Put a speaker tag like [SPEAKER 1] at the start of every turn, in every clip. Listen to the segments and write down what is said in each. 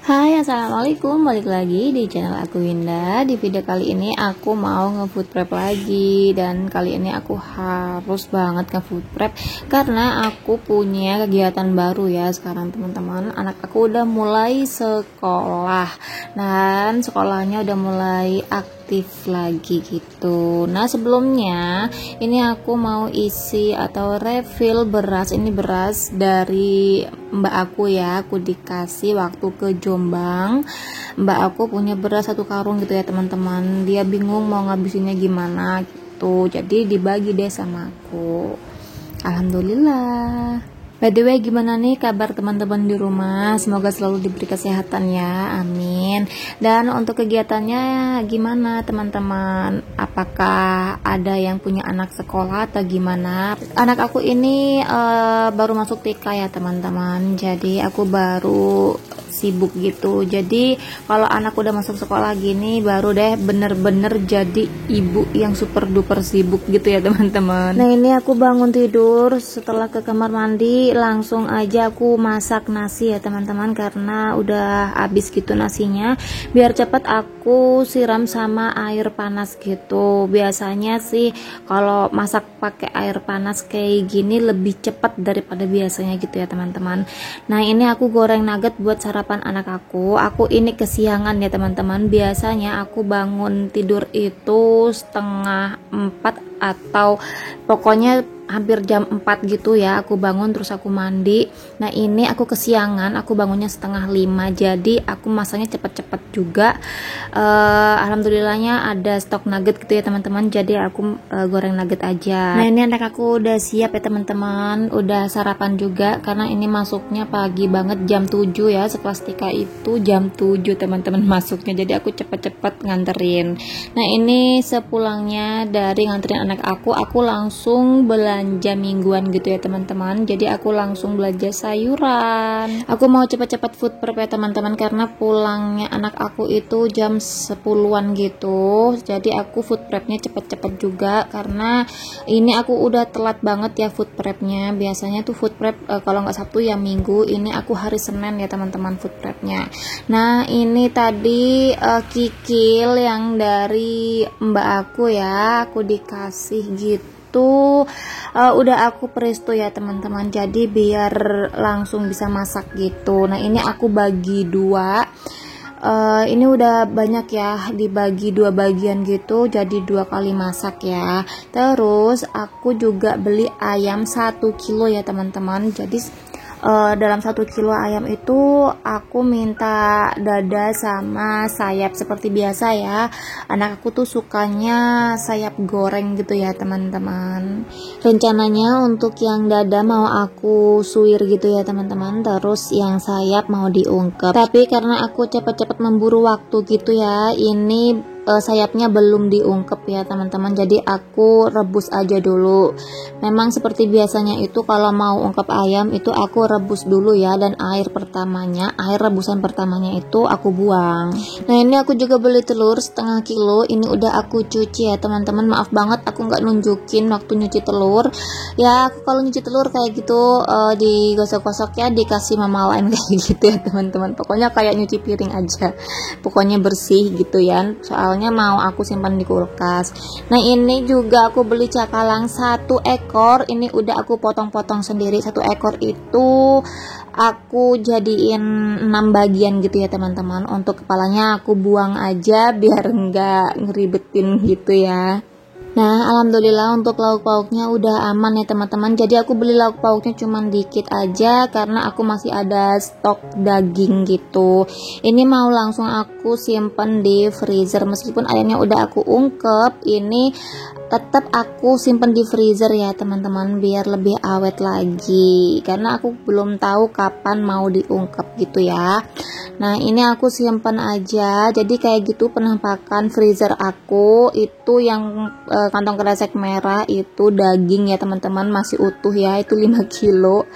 [SPEAKER 1] Hai, assalamualaikum, balik lagi di channel aku Winda. Di video kali ini aku mau nge-food prep lagi, dan kali ini aku harus banget nge-food prep karena aku punya kegiatan baru ya. Sekarang teman-teman, anak aku udah mulai sekolah dan sekolahnya udah mulai aktif lagi gitu. Nah, sebelumnya ini aku mau isi atau refill beras. Ini beras dari mbak aku ya, aku dikasih waktu ke Jombang. Mbak aku punya beras 1 karung gitu ya teman-teman, dia bingung mau ngabisinnya gimana gitu, jadi dibagi deh sama aku. Alhamdulillah. By the way, gimana nih kabar teman-teman di rumah? Semoga selalu diberi kesehatan ya, amin. Dan untuk kegiatannya gimana teman-teman? Apakah ada yang punya anak sekolah atau gimana? Anak aku ini baru masuk TK ya teman-teman, jadi aku baru sibuk gitu. Jadi kalau anak udah masuk sekolah gini baru deh bener-bener jadi ibu yang super duper sibuk gitu ya teman-teman. Nah, ini aku bangun tidur, setelah ke kamar mandi langsung aja aku masak nasi ya teman-teman, karena udah habis gitu nasinya. Biar cepet aku siram sama air panas gitu. Biasanya sih kalau masak pakai air panas kayak gini lebih cepat daripada biasanya gitu ya teman-teman. Nah, ini aku goreng nugget buat sarapan anak aku. Aku ini kesiangan ya teman-teman. Biasanya aku bangun tidur itu 3:30 atau pokoknya hampir jam 4 gitu ya aku bangun, terus aku mandi. Nah, ini aku kesiangan, aku bangunnya 4:30, jadi aku masaknya cepet-cepet juga. Alhamdulillahnya ada stok nugget gitu ya teman-teman, jadi aku goreng nugget aja. Nah, ini anak aku udah siap ya teman-teman, udah sarapan juga karena ini masuknya pagi banget jam 7 ya. Sekelas TK itu jam 7 teman-teman masuknya, jadi aku cepet-cepet nganterin. Nah, ini sepulangnya dari nganterin anak aku langsung belanja mingguan gitu ya teman-teman, jadi aku langsung belanja sayuran. Aku mau cepet-cepet food prep ya teman-teman, karena pulangnya anak aku itu jam 10-an gitu, jadi aku food prepnya cepet-cepet juga karena ini aku udah telat banget ya food prepnya. Biasanya tuh food prep kalau nggak Sabtu ya Minggu, ini aku hari Senin ya teman-teman food prepnya. Nah, ini tadi kikil yang dari mbak aku ya, aku dikasih gitu. Udah aku presto ya teman-teman, jadi biar langsung bisa masak gitu. Nah, ini aku bagi 2. Ini udah banyak ya, dibagi 2 bagian gitu, jadi 2 kali masak ya. Terus aku juga beli ayam 1 kilo ya teman-teman, jadi dalam 1 kilo ayam itu aku minta dada sama sayap seperti biasa ya. Anak aku tuh sukanya sayap goreng gitu ya teman-teman. Rencananya untuk yang dada mau aku suwir gitu ya teman-teman, terus yang sayap mau diungkep. Tapi karena aku cepet-cepet memburu waktu gitu ya, ini sayapnya belum diungkep ya teman-teman, jadi aku rebus aja dulu. Memang seperti biasanya itu kalau mau ungkep ayam itu aku rebus dulu ya, dan air rebusan pertamanya itu aku buang. Nah, ini aku juga beli telur 1/2 kilo, ini udah aku cuci ya teman-teman. Maaf banget aku nggak nunjukin waktu nyuci telur ya. Aku kalau nyuci telur kayak gitu digosok-gosok ya, dikasih mama lain kayak gitu ya teman-teman. Pokoknya kayak nyuci piring aja, pokoknya bersih gitu ya, soalnya mau aku simpan di kulkas. Nah, ini juga aku beli cakalang 1 ekor, ini udah aku potong-potong sendiri. 1 ekor itu aku jadiin 6 bagian gitu ya teman-teman. Untuk kepalanya aku buang aja biar enggak ngeribetin gitu ya. Nah, alhamdulillah untuk lauk pauknya udah aman ya teman-teman. Jadi aku beli lauk pauknya cuman dikit aja karena aku masih ada stok daging gitu. Ini mau langsung aku simpen di freezer, meskipun ayamnya udah aku ungkep, ini tetap aku simpen di freezer ya teman-teman, biar lebih awet lagi karena aku belum tahu kapan mau diungkep gitu ya. Nah, ini aku simpen aja. Jadi kayak gitu penampakan freezer aku itu. Yang kantong kresek merah itu daging ya teman-teman, masih utuh ya, itu 5 kilo.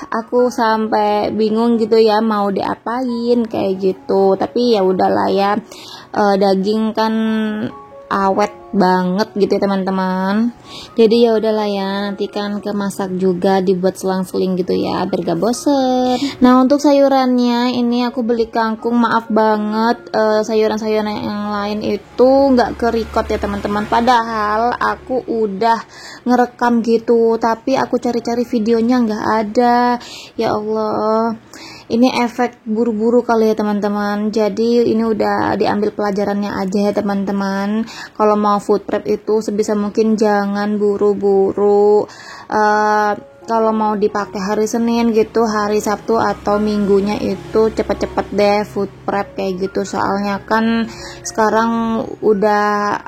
[SPEAKER 1] Aku sampai bingung gitu ya mau diapain kayak gitu. Tapi ya udahlah ya, daging kan awet banget gitu ya teman-teman. Jadi ya udahlah ya, nanti kan kemasak juga dibuat selang-seling gitu ya biar gak bosen. Nah untuk sayurannya ini aku beli kangkung, maaf banget sayuran-sayuran yang lain itu nggak ke-record ya teman-teman, padahal aku udah ngerekam gitu tapi aku cari-cari videonya nggak ada. Ya Allah, ini efek buru-buru kali ya teman-teman. Jadi ini udah diambil pelajarannya aja ya teman-teman. Kalau mau food prep itu sebisa mungkin jangan buru-buru. Kalau mau dipakai hari Senin gitu, hari Sabtu atau Minggunya itu cepet-cepet deh food prep kayak gitu. Soalnya kan sekarang udah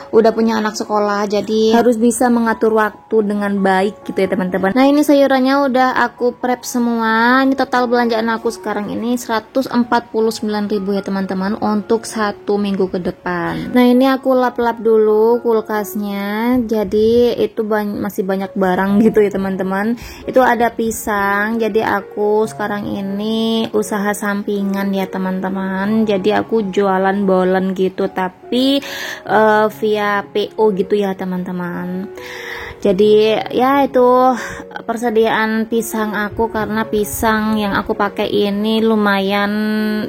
[SPEAKER 1] udah punya anak sekolah, jadi harus bisa mengatur waktu dengan baik gitu ya teman-teman. Nah ini sayurannya udah aku prep semua. Ini total belanjaan aku sekarang ini 149.000 ya teman-teman untuk 1 minggu ke depan. Nah ini aku lap-lap dulu kulkasnya, jadi itu masih banyak barang gitu ya teman-teman. Itu ada pisang, jadi aku sekarang ini usaha sampingan ya teman-teman. Jadi aku jualan bolen gitu tapi via PO gitu ya teman-teman. Jadi ya itu persediaan pisang aku, karena pisang yang aku pakai ini lumayan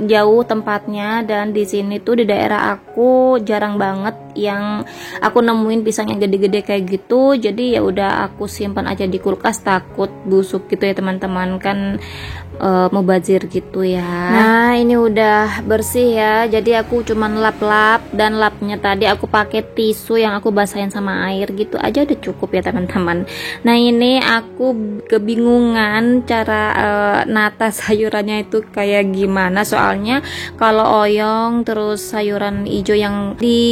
[SPEAKER 1] jauh tempatnya, dan di sini tuh di daerah aku jarang banget yang aku nemuin pisang yang gede-gede kayak gitu. Jadi ya udah aku simpan aja di kulkas, takut busuk gitu ya teman-teman, kan mubazir gitu ya. Nah ini udah bersih ya, jadi aku cuman lap-lap, dan lapnya tadi aku pakai tisu yang aku basahin sama air gitu aja udah cukup ya teman-teman. Nah ini aku kebingungan cara nata sayurannya itu kayak gimana, soalnya kalau oyong terus sayuran hijau yang di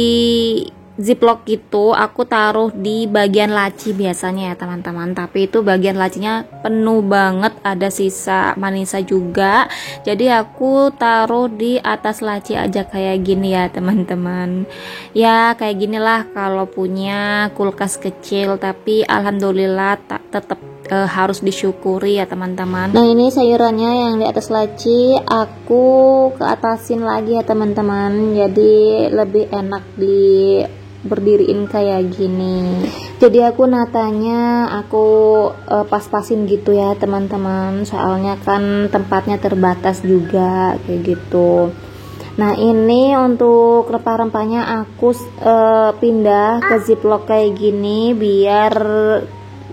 [SPEAKER 1] ziplock gitu aku taruh di bagian laci biasanya ya teman-teman, tapi itu bagian lacinya penuh banget, ada sisa manisa juga, jadi aku taruh di atas laci aja kayak gini ya teman-teman. Ya kayak ginilah kalau punya kulkas kecil, tapi alhamdulillah tetap harus disyukuri ya teman-teman. Nah ini sayurannya yang di atas laci aku ke atasin lagi ya teman-teman, jadi lebih enak di berdiriin kayak gini. Jadi aku natanya aku pas-pasin gitu ya teman-teman, soalnya kan tempatnya terbatas juga kayak gitu. Nah ini untuk rempah-rempahnya aku pindah ke ziplock kayak gini biar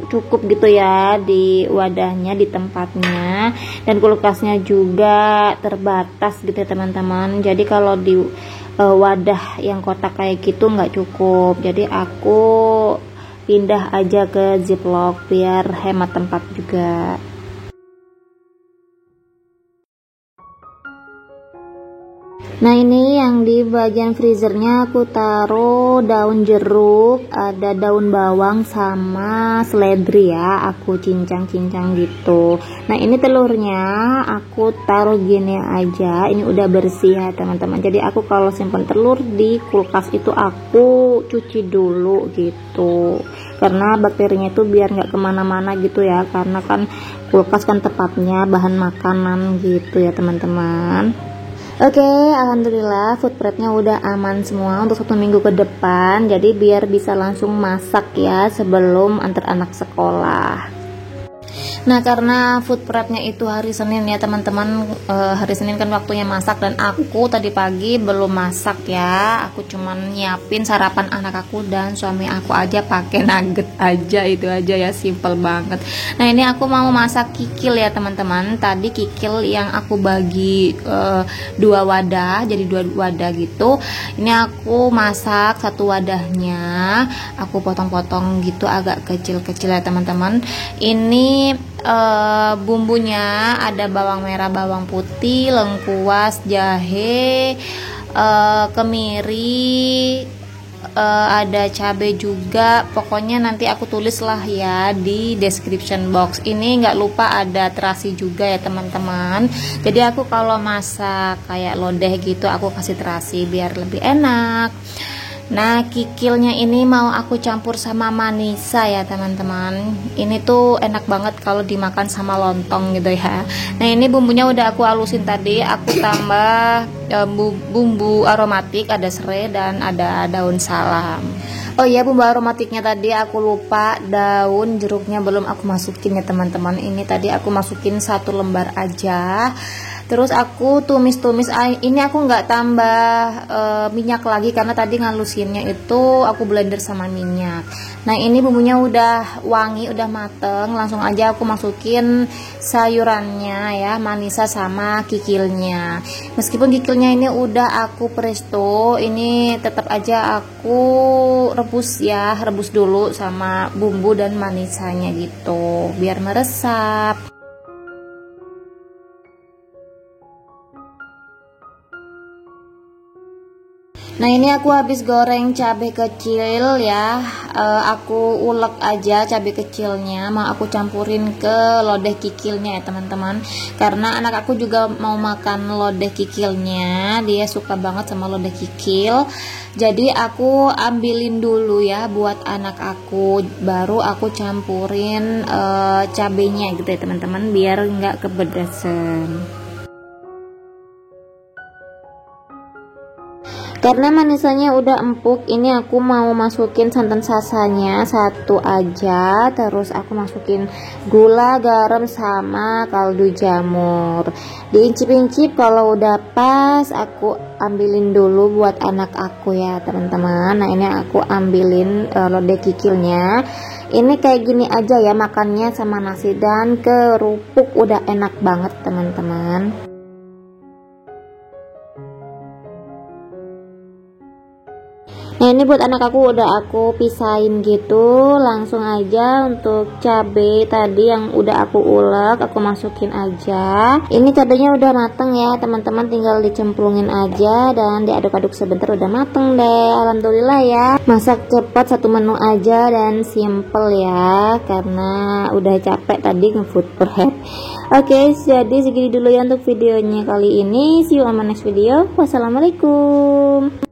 [SPEAKER 1] cukup gitu ya di wadahnya, di tempatnya, dan kulkasnya juga terbatas gitu ya teman-teman. Jadi kalau di wadah yang kotak kayak gitu nggak cukup, jadi aku pindah aja ke ziplock biar hemat tempat juga. Nah ini yang di bagian freezernya aku taruh daun jeruk, ada daun bawang sama seledri ya, aku cincang-cincang gitu. Nah ini telurnya aku taruh gini aja, ini udah bersih ya teman-teman. Jadi aku kalau simpan telur di kulkas itu aku cuci dulu gitu, karena bakterinya itu biar nggak kemana-mana gitu ya, karena kan kulkas kan tepatnya bahan makanan gitu ya teman-teman. Oke, alhamdulillah food prepnya udah aman semua untuk 1 minggu ke depan. Jadi biar bisa langsung masak ya sebelum antar anak sekolah. Nah karena food prepnya itu hari Senin ya teman-teman, hari Senin kan waktunya masak, dan aku tadi pagi belum masak ya, aku cuman nyiapin sarapan anak aku dan suami aku aja pakai nugget aja, itu aja ya, simple banget. Nah ini aku mau masak kikil ya teman-teman, tadi kikil yang aku bagi 2 wadah, jadi 2 wadah gitu. Ini aku masak 1 wadahnya, aku potong-potong gitu agak kecil-kecil ya teman-teman. Ini bumbunya ada bawang merah, bawang putih, lengkuas, jahe, kemiri, ada cabai juga. Pokoknya nanti aku tulis lah ya di description box. Ini nggak lupa ada terasi juga ya teman-teman. Jadi aku kalau masak kayak lodeh gitu aku kasih terasi biar lebih enak. Nah, kikilnya ini mau aku campur sama manisa ya teman-teman. Ini tuh enak banget kalau dimakan sama lontong gitu ya. Nah, ini bumbunya udah aku halusin tadi. Aku tambah bumbu aromatik, ada serai dan ada daun salam. Oh iya, bumbu aromatiknya tadi aku lupa, daun jeruknya belum aku masukin ya teman-teman. Ini tadi aku masukin 1 lembar aja. Terus aku tumis-tumis, ini aku nggak tambah minyak lagi karena tadi ngalusinnya itu aku blender sama minyak. Nah, ini bumbunya udah wangi, udah mateng, langsung aja aku masukin sayurannya ya, manisa sama kikilnya. Meskipun kikilnya ini udah aku presto, ini tetap aja aku rebus ya, rebus dulu sama bumbu dan manisanya gitu biar meresap. Nah, ini aku habis goreng cabai kecil ya, aku ulek aja cabai kecilnya, mau aku campurin ke lodeh kikilnya ya teman-teman, karena anak aku juga mau makan lodeh kikilnya, dia suka banget sama lodeh kikil. Jadi aku ambilin dulu ya buat anak aku, baru aku campurin cabenya gitu ya teman-teman, biar nggak kepedesan. Karena manisanya udah empuk, ini aku mau masukin santan sasanya 1 aja, terus aku masukin gula, garam sama kaldu jamur. Diincip-incip, kalau udah pas aku ambilin dulu buat anak aku ya teman-teman. Nah, ini aku ambilin lodeh kikilnya. Ini kayak gini aja ya makannya sama nasi dan kerupuk, udah enak banget teman-teman. Nah, ini buat anak aku udah aku pisahin gitu. Langsung aja untuk cabai tadi yang udah aku ulek, aku masukin aja. Ini cabenya udah mateng ya teman-teman, tinggal dicemplungin aja dan diaduk-aduk sebentar udah mateng deh. Alhamdulillah ya, masak cepat, 1 menu aja dan simple ya, karena udah capek tadi nge-food prep. Oke, jadi segini dulu ya untuk videonya kali ini. See you on my next video. Wassalamualaikum.